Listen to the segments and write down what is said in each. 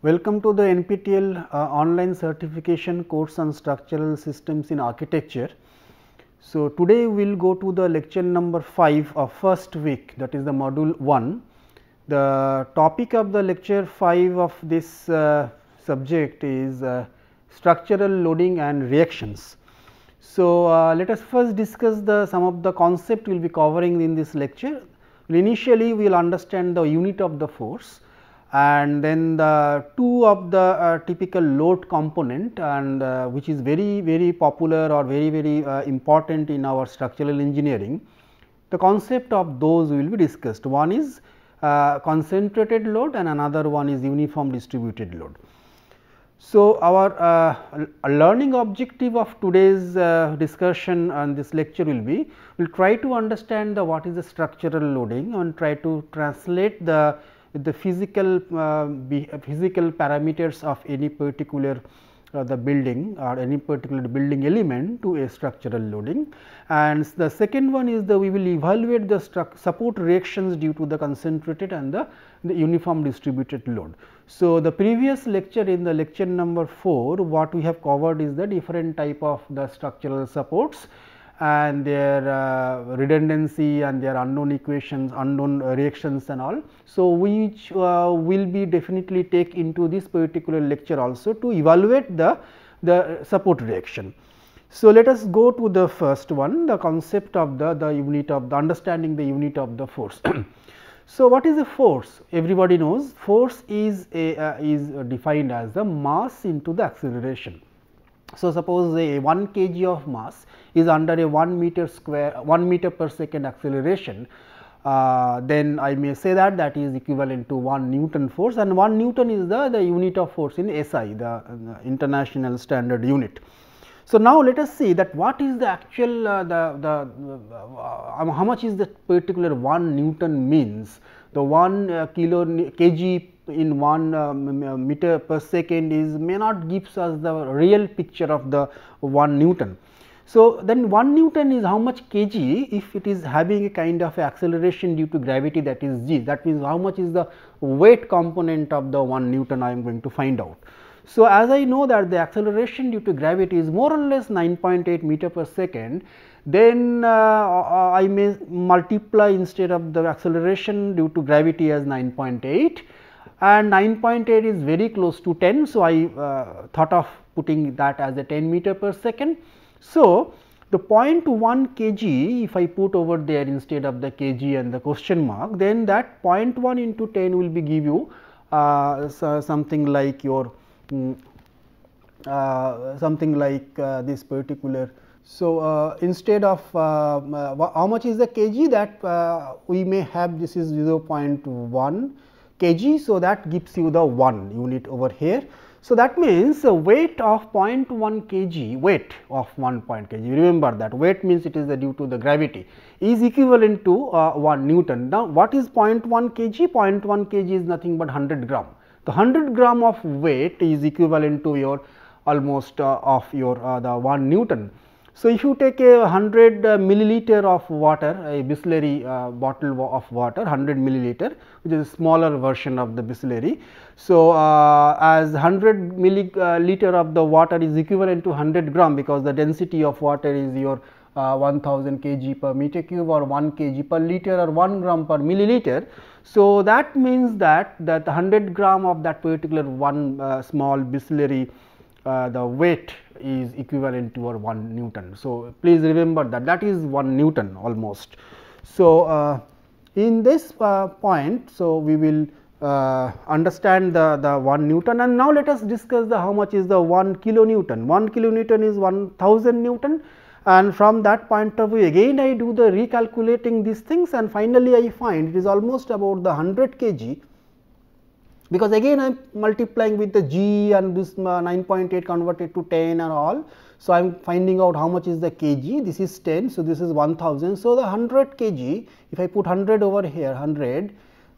Welcome to the NPTEL online certification course on structural systems in architecture. So, today we will go to the lecture number 5 of first week, that is the module 1. The topic of the lecture 5 of this subject is structural loading and reactions. So, let us first discuss some of the concept we will be covering in this lecture. Initially, we will understand the unit of the force, and then the two of the typical load component, and which is very popular or very important in our structural engineering. The concept of those will be discussed. One is concentrated load and another one is uniform distributed load. So, our learning objective of today's discussion and this lecture will be, we will try to understand what is the structural loading and try to translate the physical parameters of any particular the building or any particular building element to a structural loading. And the second one is we will evaluate the support reactions due to the concentrated and the uniform distributed load. So, the previous lecture, in the lecture number 4, what we have covered is the different type of the structural supports and their redundancy and their unknown equations, unknown reactions and all. So, which will be definitely take into this particular lecture also to evaluate the support reaction. So, let us go to the first one, the concept of the unit of the understanding the unit of the force. So, what is a force? Everybody knows force is defined as the mass into the acceleration. So, suppose a 1 kg of mass is under a 1 meter square 1 meter per second acceleration, then I may say that is equivalent to 1 Newton force, and 1 Newton is the unit of force in SI, the international standard unit. So, now let us see that what is the actual how much is the particular 1 Newton means. The 1 kg in 1 meter per second may not gives us the real picture of the 1 Newton. So, then 1 Newton is how much kg if it is having a kind of acceleration due to gravity, that is g, that means how much is the weight component of the 1 Newton I am going to find out. So, as I know that the acceleration due to gravity is more or less 9.8 meter per second, then I may multiply instead of the acceleration due to gravity as 9.8, and 9.8 is very close to 10. So, I thought of putting that as a 10 meter per second. So, the 0.1 kg if I put over there instead of the kg and the question mark, then that 0.1 into 10 will be give you something like your something like this particular. So, instead of how much is the kg, that we may have, this is 0.1 kg. So, that gives you the 1 unit over here. So, that means the weight of 0.1 kg, weight of 1 kg, remember that weight means it is due to the gravity, is equivalent to 1 Newton. Now, what is 0.1 kg? 0.1 kg is nothing but 100 gram. The 100 gram of weight is equivalent to your almost of your the 1 Newton. So, if you take a 100 milliliter of water, a Bisleri bottle of water 100 milliliter, which is a smaller version of the Bisleri. So, as 100 milliliter of the water is equivalent to 100 gram, because the density of water is your 1000 kg per meter cube or 1 kg per liter or 1 gram per milliliter. So, that means that 100 gram of that particular one small Bisleri the weight is equivalent to 1 Newton. So, please remember that is 1 Newton almost. So, in this point, so we will understand the 1 Newton, and now let us discuss the how much is the 1 kilonewton. 1 kilonewton is 1000 Newton, and from that point of view again I do the recalculating these things, and finally I find it is almost about the 100 kg, because again I am multiplying with the g and this 9.8 converted to 10 and all. So, I am finding out how much is the kg, this is 10. So, this is 1000. So, the 100 kg, if I put 100 over here 100,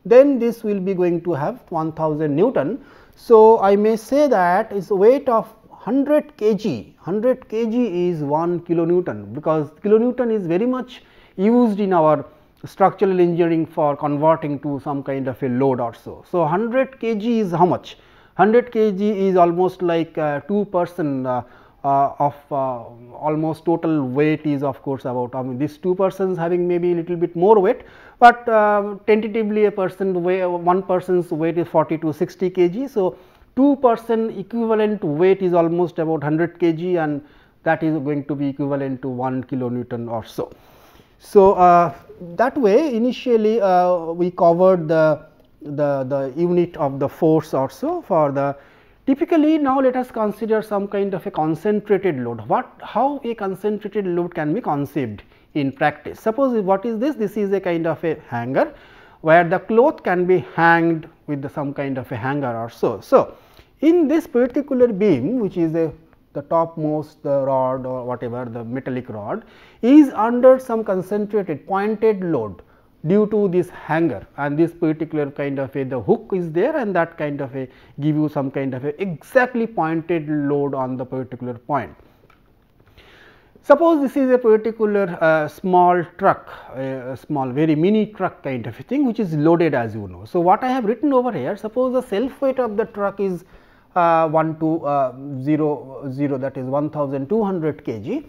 then this will be going to have 1000 Newton. So, I may say that is weight of 100 kg, 100 kg is 1 kilonewton, because kilonewton is very much used in our structural engineering for converting to some kind of a load or so. So, 100 kg is how much? 100 kg is almost like 2% of almost total weight is of course about, these 2 persons having maybe little bit more weight, but tentatively a person weigh, one person's weight is 40 to 60 kg. So, 2% equivalent weight is almost about 100 kg, and that is going to be equivalent to 1 kilonewton or so. So, that way initially we covered the unit of the force also for the typically. Now, let us consider some kind of a concentrated load. How a concentrated load can be conceived in practice? Suppose what is this? This is a kind of a hanger where the cloth can be hanged with some kind of a hanger or so. So, in this particular beam, which is the topmost the rod or whatever the metallic rod is under some concentrated pointed load due to this hanger, and this particular kind of a the hook is there, and that kind of a give you some kind of a exactly pointed load on the particular point. Suppose this is a particular small truck, a small very mini truck kind of a thing which is loaded, as you know. So, what I have written over here, suppose the self weight of the truck is 1200, that is 1200 kg,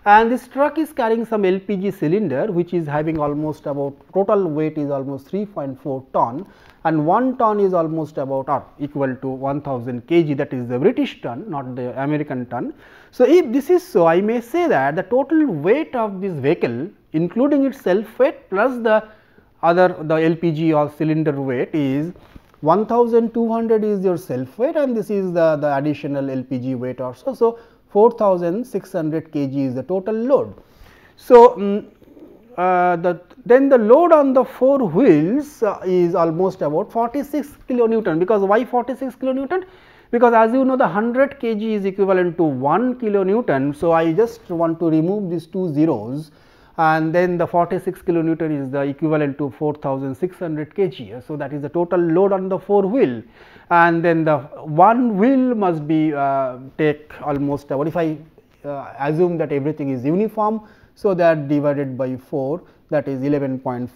and this truck is carrying some LPG cylinder which is having almost about total weight is almost 3.4 ton, and 1 ton is almost about or equal to 1000 kg, that is the British ton, not the American ton. So, if this is so, I may say that the total weight of this vehicle including its self weight plus the other the LPG or cylinder weight is 1200 is your self weight, and this is the additional LPG weight also. So, 4600 kg is the total load. So, then the load on the 4 wheels is almost about 46 kilonewton, because why 46 kilonewton? Because as you know the 100 kg is equivalent to 1 kilonewton. So, I just want to remove these 2 zeros, and then the 46 kilonewton is the equivalent to 4600 kg. So, that is the total load on the 4 wheel, and then the 1 wheel must be take almost about, if I assume that everything is uniform. So, that divided by 4, that is 11.5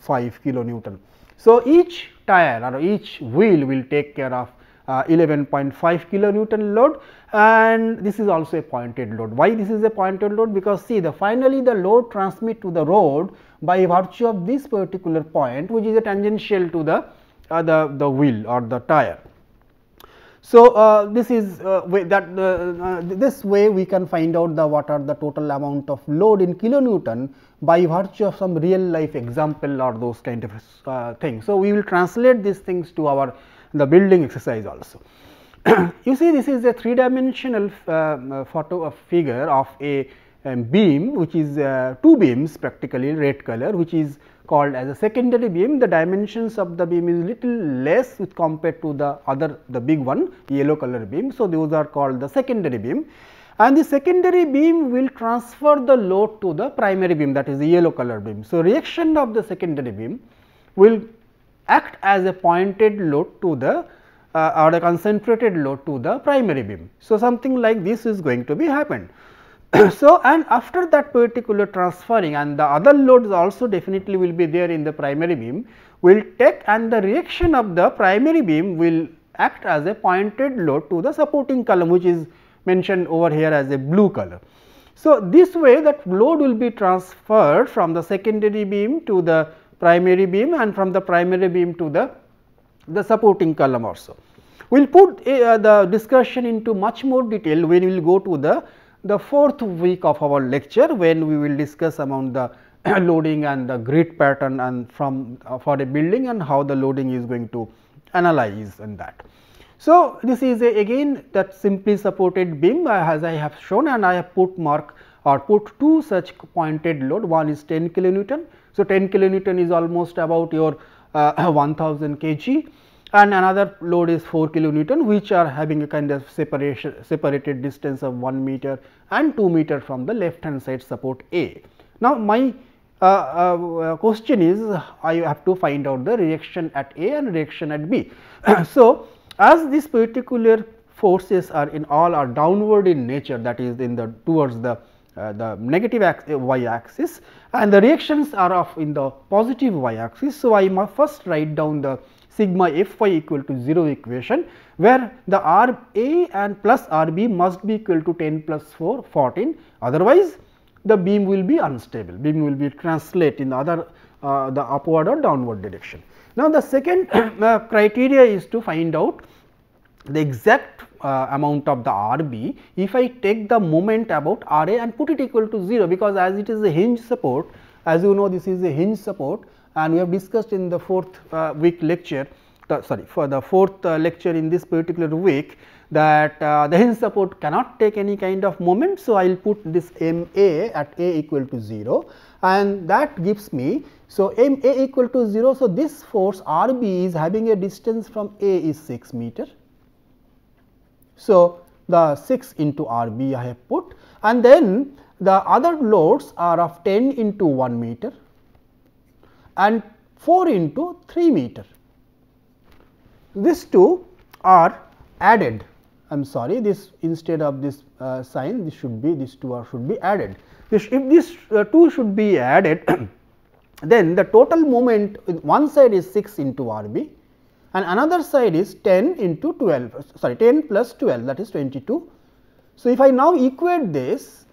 kilonewton. So, each tire or each wheel will take care of 11.5 kilonewton load, and this is also a pointed load. Why this is a pointed load? Because see finally the load transmit to the road by virtue of this particular point which is a tangential to the wheel or the tire. So, this is this way we can find out what are the total amount of load in kilonewton by virtue of some real life example or those kind of things. So, we will translate these things to the building exercise also. You see, this is a 3-dimensional figure of a beam which is 2 beams practically red color, which is called as a secondary beam. The dimensions of the beam is little less with compared to the big one, yellow color beam. So, those are called the secondary beam, and the secondary beam will transfer the load to the primary beam, that is the yellow color beam. So, reaction of the secondary beam will act as a pointed load to the or a concentrated load to the primary beam. So, something like this is going to be happened. So, and after that particular transferring, and the other loads also definitely will be there in the primary beam, will take, and the reaction of the primary beam will act as a pointed load to the supporting column, which is mentioned over here as a blue color. So, this way that load will be transferred from the secondary beam to the primary beam, and from the primary beam to the supporting column also. We will put the discussion into much more detail when we will go to the 4th week of our lecture, when we will discuss among the loading and the grid pattern and from for a building and how the loading is going to analyze and that. So, this is again that simply supported beam as I have shown, and I have put 2 such pointed load. One is 10 kilonewton. So, 10 kilonewton is almost about your 1000 kg, and another load is 4 kilonewton, which are having a kind of separated distance of 1 meter and 2 meter from the left hand side support A. Now, my question is I have to find out the reaction at A and reaction at B. So, as these particular forces are downward in nature, that is in the towards the negative y axis, and the reactions are in the positive y axis. So, I must first write down the sigma f y equal to 0 equation, where the R A and plus R B must be equal to 10 plus 4 14, otherwise the beam will be unstable, beam will be translate in the other the upward or downward direction. Now, the second criteria is to find out the exact amount of the R B if I take the moment about R A and put it equal to 0, because as it is a hinge support, as you know this is a hinge support, and we have discussed in the fourth week lecture, for the fourth lecture in this particular week, that the hinge support cannot take any kind of moment. So, I will put this M A at A equal to 0, and that gives me, so M A equal to 0. So, this force R B is having a distance from A is 6 meter. So, the 6 into R B I have put, and then the other loads are of 10 into 1 meter and 4 into 3 meter. These two are added. I am sorry, this instead of this sign, this should be, these two should be added. If these two should be added, then the total moment one side is 6 into R B and another side is 10 into 12, sorry 10 plus 12, that is 22. So, if I now equate this,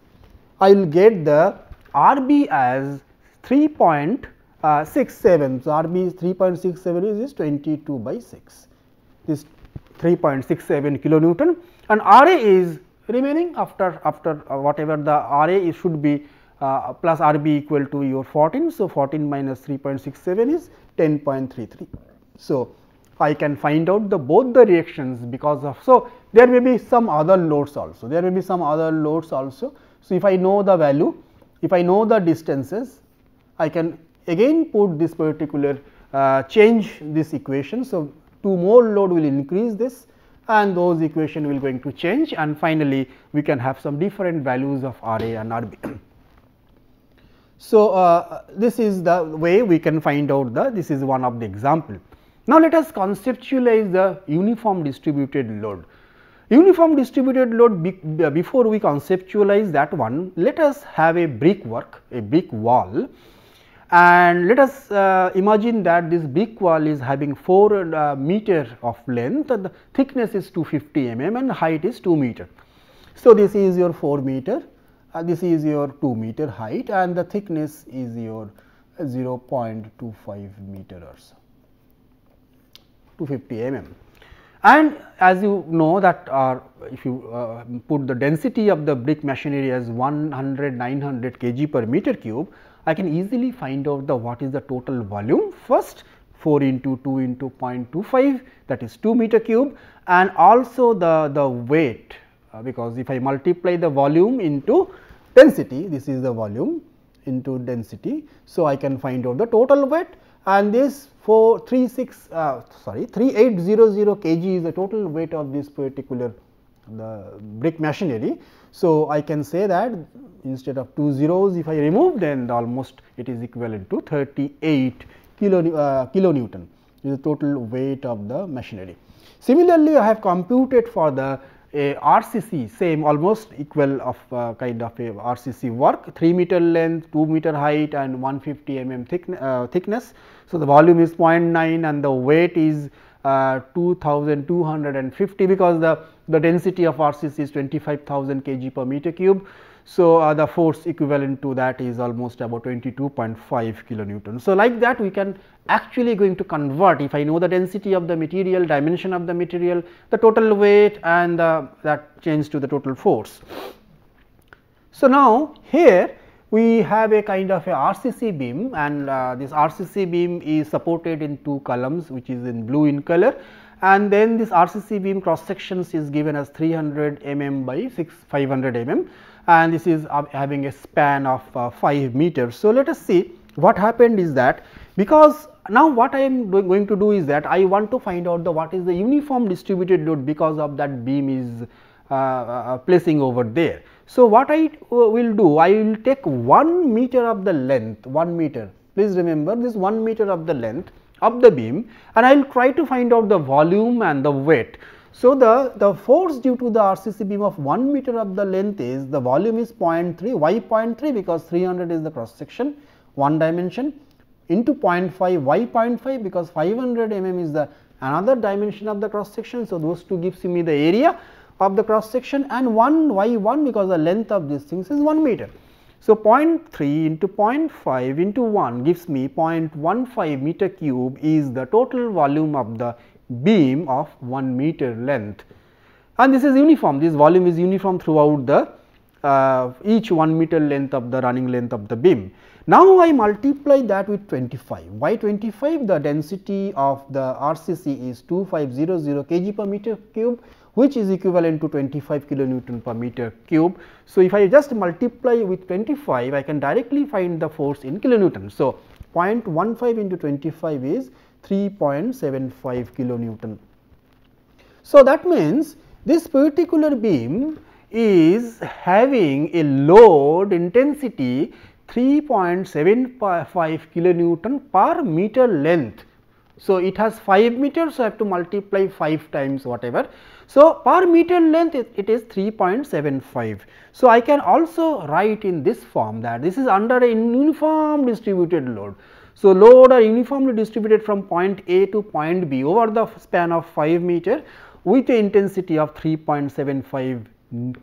I will get the R B as 3.67. So, R B is 3.67 is 22 by 6, this 3.67 kilonewton, and R A is remaining after whatever the R A is should be plus R B equal to your 14. So, 14 minus 3.67 is 10.33. So, I can find out the both the reactions because of, so there may be some other loads also, So, if I know the value, if I know the distances, I can again put this particular change this equation. So, 2 more load will increase this and those equation will going to change, and finally, we can have some different values of R A and R B. So, this is the way we can find out the, this is one of the example. Now, let us conceptualize the uniform distributed load. Uniform distributed load, before we conceptualize that one, let us have a brickwork, a brick wall, and let us imagine that this brick wall is having 4 meter of length and the thickness is 250 mm and height is 2 meter. So, this is your 4 meter, this is your 2 meter height and the thickness is your 0.25 meter or so, 250 mm. And as you know that if you put the density of the brick machinery as 900 kg per meter cube, I can easily find out the what is the total volume. First 4 into 2 into 0.25, that is 2 meter cube, and also the weight, because if I multiply the volume into density, this is the volume into density. So, I can find out the total weight, and this 3800 kg is the total weight of this particular the brick machinery. So, I can say that instead of 2 zeros, if I remove, then almost it is equivalent to 38 kilonewton is the total weight of the machinery. Similarly, I have computed for the RCC, same almost equal of kind of a RCC work, 3 meter length, 2 meter height and 150 mm thickness. So, the volume is 0.9 and the weight is 2250, because the density of RCC is 25,000 kg per meter cube. So, the force equivalent to that is almost about 22.5 kilonewton. So, like that we can actually going to convert, if I know the density of the material, dimension of the material, the total weight and that change to the total force. So, now here we have a kind of a RCC beam, and this RCC beam is supported in 2 columns which is in blue in color, and then this RCC beam cross sections is given as 300 mm by 500 mm, and this is having a span of 5 meters. So, let us see what happened is that, because now what I am going to do is that I want to find out the what is the uniform distributed load because of that beam is placing over there. So, what I will do, I will take 1 meter of the length, 1 meter, please remember this 1 meter of the length of the beam, and I will try to find out the volume and the weight. So, the force due to the RCC beam of 1 meter of the length is, the volume is 0.3, why 0.3, because 300 is the cross section, one dimension, into 0.5. Why 0.5? Because 500 mm is the another dimension of the cross section. So, those two gives me the area of the cross section, and 1, why 1? Because the length of these things is 1 meter. So, 0.3 into 0.5 into 1 gives me 0.15 meter cube is the total volume of the beam of 1 meter length, and this is uniform. This volume is uniform throughout the each 1 meter length of the running length of the beam. Now, I multiply that with 25. Why 25? The density of the RCC is 2500 kg per meter cube, which is equivalent to 25 kilonewton per meter cube. So, if I just multiply with 25, I can directly find the force in kilonewton. So, 0.15 into 25 is 3.75 kilonewton. So, that means this particular beam is having a load intensity 3.75 kilonewton per meter length. So, it has 5 meters, so I have to multiply 5 times whatever. So, per meter length it is 3.75. So, I can also write in this form that this is under a uniform distributed load. So, load are uniformly distributed from point A to point B over the span of 5 meter with a intensity of 3.75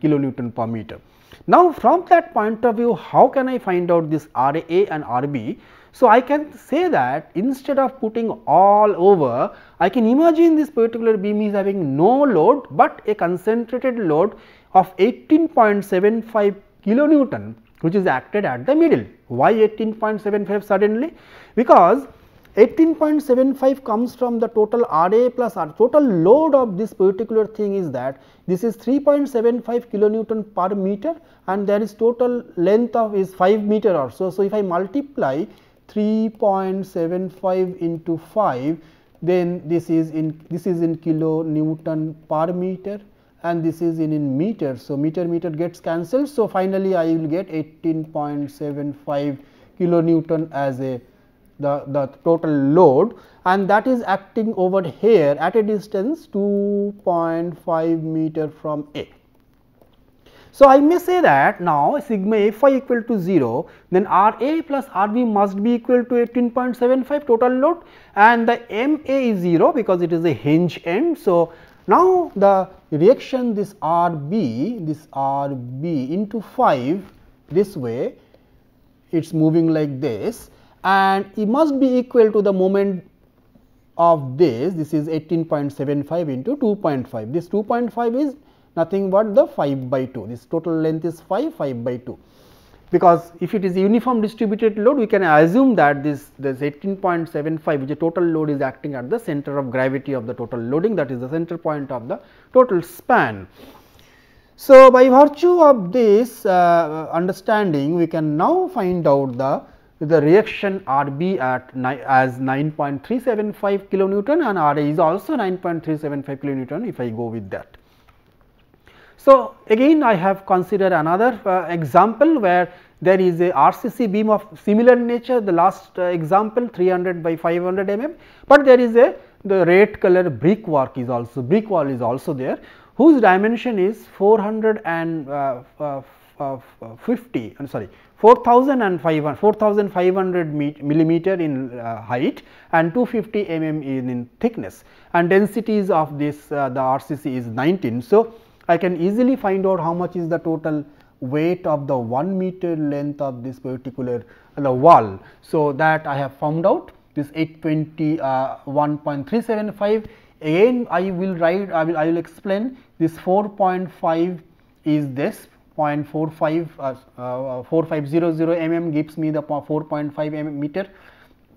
kilonewton per meter. Now, from that point of view, how can I find out this R A and R B? So, I can say that instead of putting all over, I can imagine this particular beam is having no load, but a concentrated load of 18.75 kilonewton, which is acted at the middle. Why 18.75 suddenly? Because 18.75 comes from the total R A plus R. Total load of this particular thing is that this is 3.75 kilonewton per meter, and there is total length of is 5 meter or so. So, if I multiply 3.75 into 5, then this is in kilonewton per meter, and this is in meter. So, meter gets cancelled. So, finally, I will get 18.75 kilonewton as a the total load, and that is acting over here at a distance 2.5 meter from A. So, I may say that now sigma Fy equal to 0, then R A plus R B must be equal to 18.75 total load, and the M A is 0 because it is a hinge end. So, now the reaction this R B into 5 this way, it is moving like this, and it must be equal to the moment of this is 18.75 into 2.5. This 2.5 is nothing but the 5 by 2. This total length is 5 by 2, because if it is uniform distributed load, we can assume that this 18.75, which is total load, is acting at the center of gravity of the total loading, that is the center point of the total span. So, by virtue of this understanding, we can now find out the reaction R B at as 9.375 kilonewton, and R A is also 9.375 kilonewton if I go with that. So, again I have considered another example where there is a RCC beam of similar nature, the last example 300 by 500 mm, but there is the red color brick wall is also there, whose dimension is 450 4,500 millimeter in height and 250 mm in thickness, and densities of this the RCC is 19. So, I can easily find out how much is the total weight of the 1 meter length of this particular wall. So, that I have found out this 821.375. Again I will write, I will explain this 4.5 is this 0.4500 mm gives me the 4.5 mm meter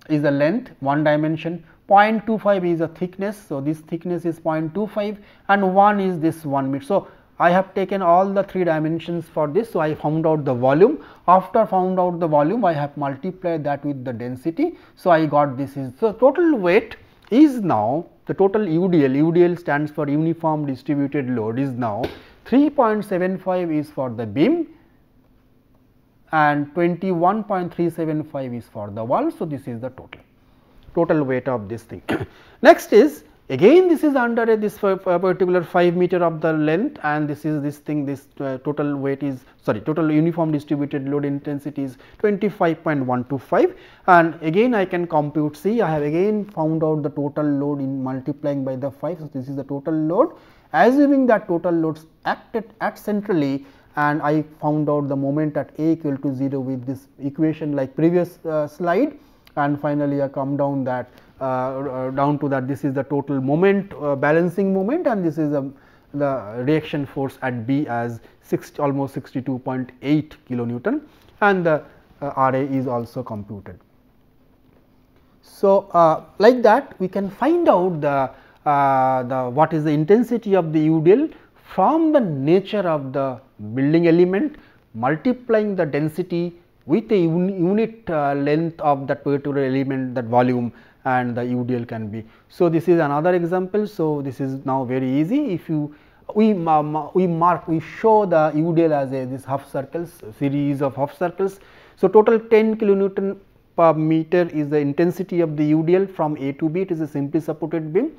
is the length, one dimension. 0.25 is the thickness. So, this thickness is 0.25 and 1 is this 1 meter. So, I have taken all the 3 dimensions for this. So, I found out the volume. After found out the volume, I have multiplied that with the density. So, I got this is, so total weight is now the total UDL stands for uniform distributed load, is now 3.75 is for the beam and 21.375 is for the wall. So, this is the total weight of this thing. Next is Again this is under this particular 5 meter of the length, and this is this thing, this total weight is total uniform distributed load intensity is 25.125, and again I can compute. See, I have again found out the total load in multiplying by the 5. So, this is the total load, assuming that total loads acted at centrally, and I found out the moment at A equal to 0 with this equation like previous slide, and finally I come down that down to that this is the total moment, balancing moment, and this is the reaction force at B as almost 62.8 kilonewton, and the RA is also computed. So, like that we can find out the what is the intensity of the UDL from the nature of the building element, multiplying the density with a unit length of that particular element, that volume, and the UDL can be. So, this is another example. So, this is now very easy. If you we show the UDL as this half circles, series of half circles. So, total 10 kilonewton per meter is the intensity of the UDL from A to B. It is a simply supported beam,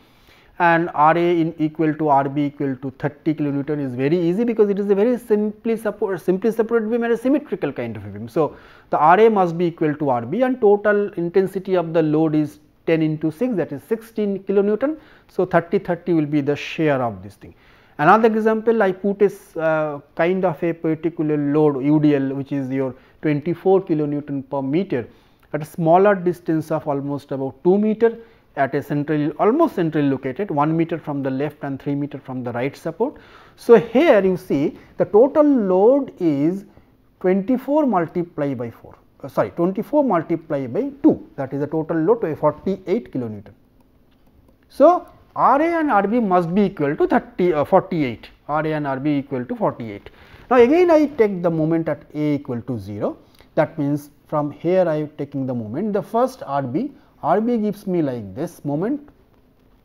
and RA in equal to RB equal to 30 kilonewton is very easy, because it is a very simply supported beam and a symmetrical kind of a beam. So, the RA must be equal to RB, and total intensity of the load is 10 into 6, that is 16 kilonewton. So, 30 will be the share of this thing. Another example, I put a kind of a particular load UDL, which is your 24 kilonewton per meter at a smaller distance of almost about 2 meter at a almost centrally located, 1 meter from the left and 3 meter from the right support. So, here you see the total load is 24 multiplied by 4. 24 multiplied by 2, that is the total load to 48 kilonewton. So, RA and RB must be equal to 48, RA and RB equal to 48. Now, again I take the moment at A equal to 0, that means from here I am taking the moment. The first RB gives me like this moment,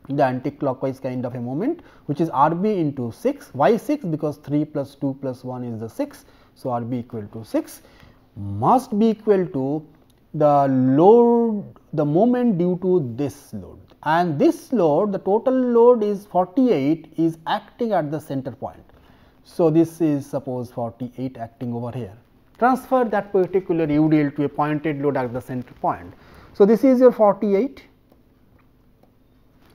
the anti-clockwise kind of a moment, which is RB into 6. Why 6? Because 3 plus 2 plus 1 is the 6. So, RB equal to 6 must be equal to the load, the moment due to this load, and this load, the total load is 48, is acting at the center point. So, this is suppose 48 acting over here. Transfer that particular UDL to a pointed load at the center point. So, this is your 48,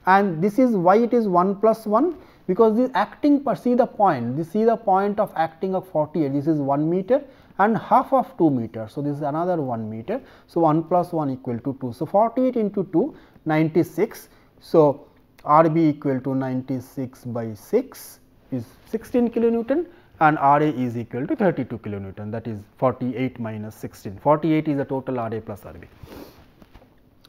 and this is why it is 1 plus 1, because this acting see the point of acting of 48, this is 1 meter and half of 2 meters. So, this is another 1 meter. So, 1 plus 1 equal to 2. So, 48 into 2, 96. So, RB equal to 96 by 6 is 16 kilonewton, and RA is equal to 32 kilonewton, that is 48 minus 16. 48 is the total RA plus RB.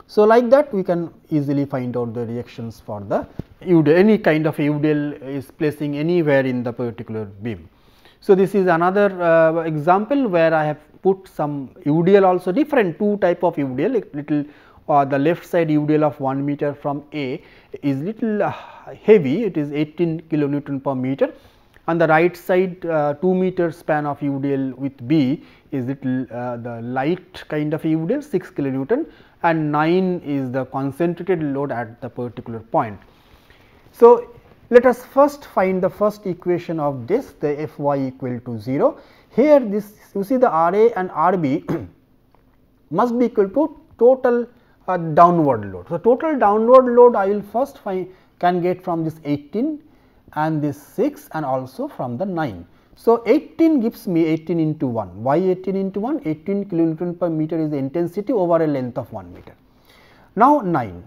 So, like that we can easily find out the reactions for the UDL, any kind of UDL is placing anywhere in the particular beam. So, this is another example where I have put some UDL also, different two type of UDL, little the left side UDL of 1 meter from A is little heavy, it is 18 kilonewton per meter, and the right side 2 meter span of UDL with B is little the light kind of UDL 6 kilonewton, and 9 is the concentrated load at the particular point. So, let us first find the first equation of this, the Fy equal to 0. Here this you see the RA and RB must be equal to total downward load. So, total downward load I will first can get from this 18 and this 6 and also from the 9. So, 18 gives me 18 into 1. Why 18 into 1? 18 kilonewton per meter is the intensity over a length of 1 meter. Now, 9,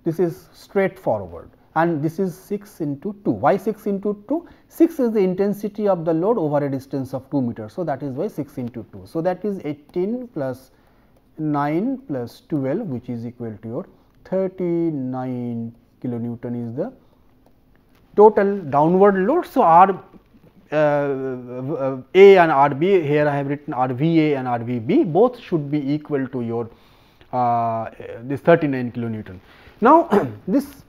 this is straightforward, and this is 6 into 2. Why 6 into 2? 6 is the intensity of the load over a distance of 2 meters. So, that is why 6 into 2. So, that is 18 plus 9 plus 12, which is equal to your 39 kilonewton is the total downward load. So, A and RB, here I have written RVA and RVB, both should be equal to your this 39 kilonewton. Now, this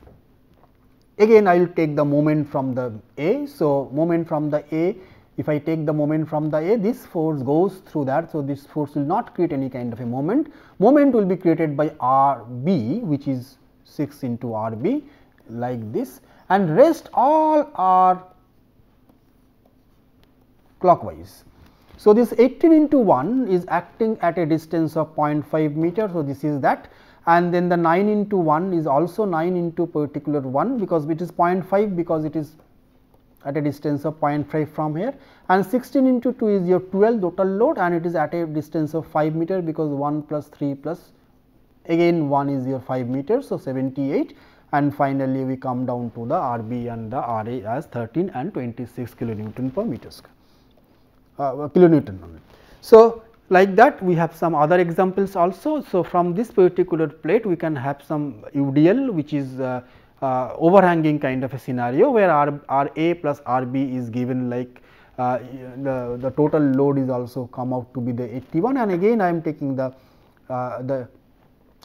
again I will take the moment from the A. So, moment from the A, if I take the moment from the A, this force goes through that. So, this force will not create any kind of a moment. Moment will be created by RB, which is 6 into RB, like this, and rest all are clockwise. So, this 18 into 1 is acting at a distance of 0.5 meter. So, this is that, and then the 9 into 1 is also 9 into particular 1, because it is 0.5, because it is at a distance of 0.5 from here, and 16 into 2 is your 12 total load, and it is at a distance of 5 meter, because 1 plus 3 plus again 1 is your 5 meters. So, 78, and finally, we come down to the RB and the RA as 13 and 26 kilonewton per meter square. Kilonewton only. So, like that we have some other examples also. So, from this particular plate we can have some UDL, which is overhanging kind of a scenario, where RA plus RB is given, like the total load is also come out to be the 81, and again I am taking the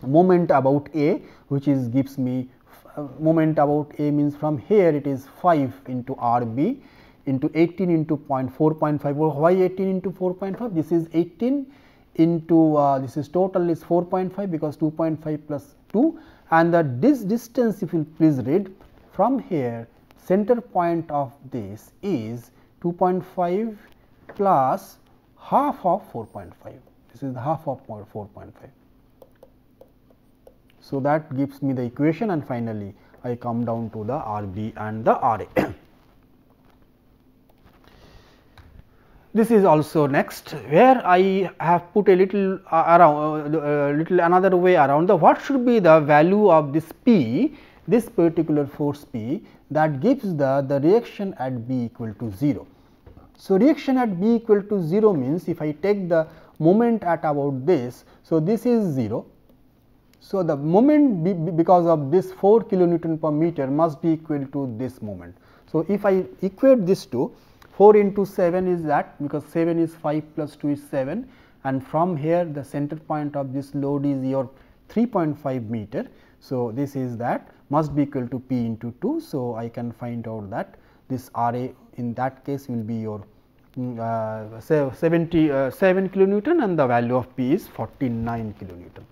moment about A, which is gives me moment about A means from here it is 5 into RB into 18 into 4.5. Why 18 into 4.5? This is 18 into this is total is 4.5, because 2.5 plus 2, and this distance, if you please read from here, center point of this is 2.5 plus half of 4.5. This is half of 4.5. So, that gives me the equation, and finally, I come down to the RB and the RA. This is also next, where I have put a little around little another way around the what should be the value of this P, this particular force P, that gives the reaction at B equal to 0. So, reaction at B equal to 0 means, if I take the moment at about this, so this is 0. So, the moment because of this 4 kilonewton per meter must be equal to this moment. So, if I equate this to 4 into 7 is that, because 7 is 5 plus 2 is 7, and from here the center point of this load is your 3.5 meter. So, this is that must be equal to P into 2. So, I can find out that this RA in that case will be your 77 kilonewton, and the value of P is 49 kilonewton.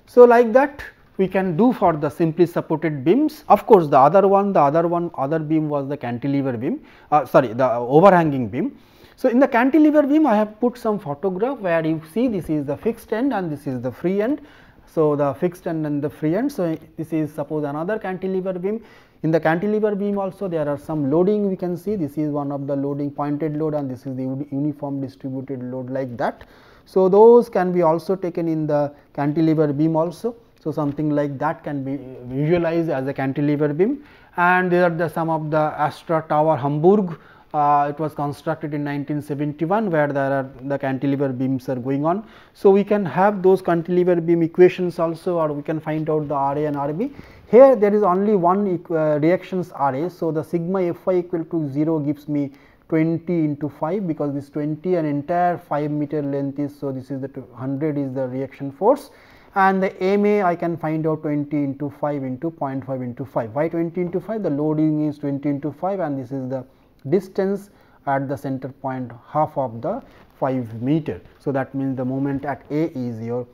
So, like that we can do for the simply supported beams. Of course, the other beam was the cantilever beam, the overhanging beam. So, in the cantilever beam I have put some photograph, where you see this is the fixed end and this is the free end. So, the fixed end and the free end. So, this is suppose another cantilever beam. In the cantilever beam also there are some loading, we can see this is one of the loading pointed load, and this is the uniform distributed load, like that. So, those can be also taken in the cantilever beam also. So, something like that can be visualized as a cantilever beam, and there are some of the Astra Tower Hamburg. It was constructed in 1971, where there are the cantilever beams are going on. So, we can have those cantilever beam equations also, or we can find out the RA and RB. Here there is only one reactions RA. So, the sigma Fy equal to 0 gives me 20 into 5, because this 20 an entire 5 meter length is. So, this is the 100 is the reaction force, and the MA I can find out 20 into 5 into 0.5 into 5. Why 20 into 5? The loading is 20 into 5, and this is the distance at the center point, half of the 5 meter. So, that means the moment at A is your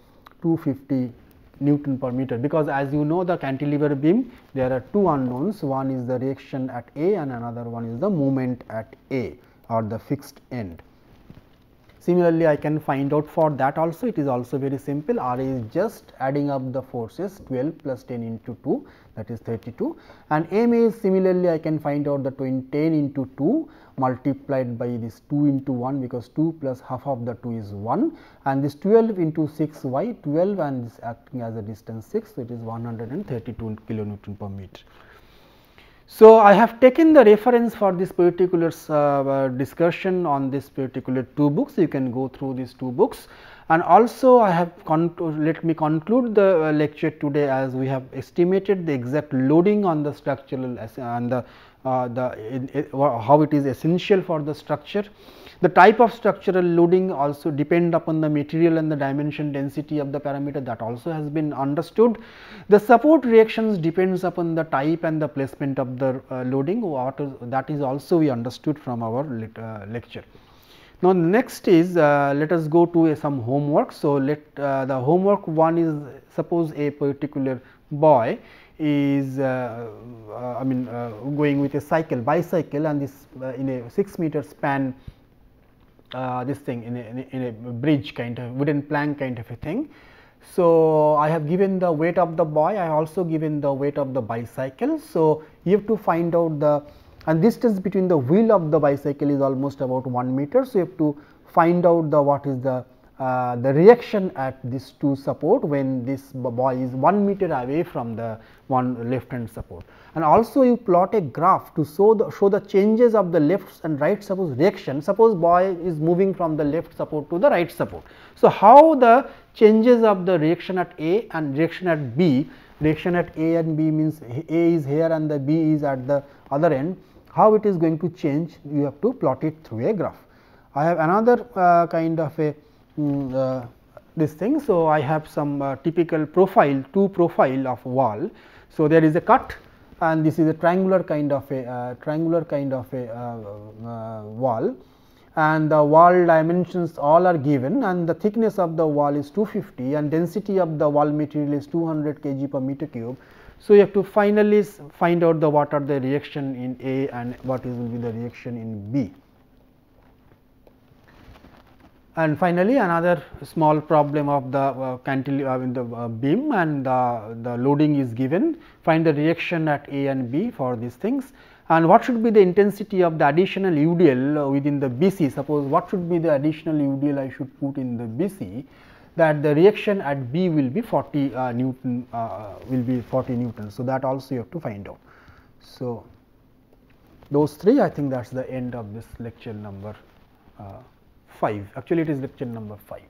250 Newton per meter, because as you know the cantilever beam there are two unknowns, one is the reaction at A and another one is the moment at A, or the fixed end. Similarly, I can find out for that also, it is also very simple. RA is just adding up the forces 12 plus 10 into 2, that is 32, and MA is similarly I can find out the 10 into 2 multiplied by this 2 into 1, because 2 plus half of the 2 is 1, and this 12 into 6 y 12, and this acting as a distance 6. So, it is 132 kilonewton per meter. So, I have taken the reference for this particular discussion on this particular two books. You can go through these two books, and also I have let me conclude the lecture today, as we have estimated the exact loading on the structural and the how it is essential for the structure. The type of structural loading also depend upon the material and the dimension density of the parameter, that also has been understood. The support reactions depends upon the type and the placement of the loading, that is also we understood from our lecture. Now, next is let us go to some homework. So, let the homework one is, suppose a particular boy is I mean going with a cycle, bicycle, and this in a 6-meter span, this thing in a bridge kind of wooden plank kind of a thing. So, I have given the weight of the boy, I have also given the weight of the bicycle. So, you have to find out the, and distance between the wheel of the bicycle is almost about 1 meter. So, you have to find out the what is the reaction at these two support when this boy is 1 meter away from the one left hand support. And also you plot a graph to show the changes of the left and right suppose reaction. Suppose boy is moving from the left support to the right support. So, how the changes of the reaction at A and reaction at B, reaction at A and B means A is here and the B is at the other end, how it is going to change, you have to plot it through a graph. I have another kind of a this thing. So, I have some typical profile, two profile of wall. So, there is a cut and this is a triangular kind of a wall, and the wall dimensions all are given, and the thickness of the wall is 250 and density of the wall material is 200 kg per meter cube. So, you have to finally find out the what are the reaction in A and what will be the reaction in B. And finally, another small problem of the cantilever in the beam, and the loading is given, find the reaction at A and B for these things, and what should be the intensity of the additional UDL within the BC. Suppose what should be the additional UDL I should put in the BC, that the reaction at B will be 40 Newton, will be 40 Newton. So, that also you have to find out. So, those three, I think that is the end of this lecture number 5. Actually, it is lecture number 5.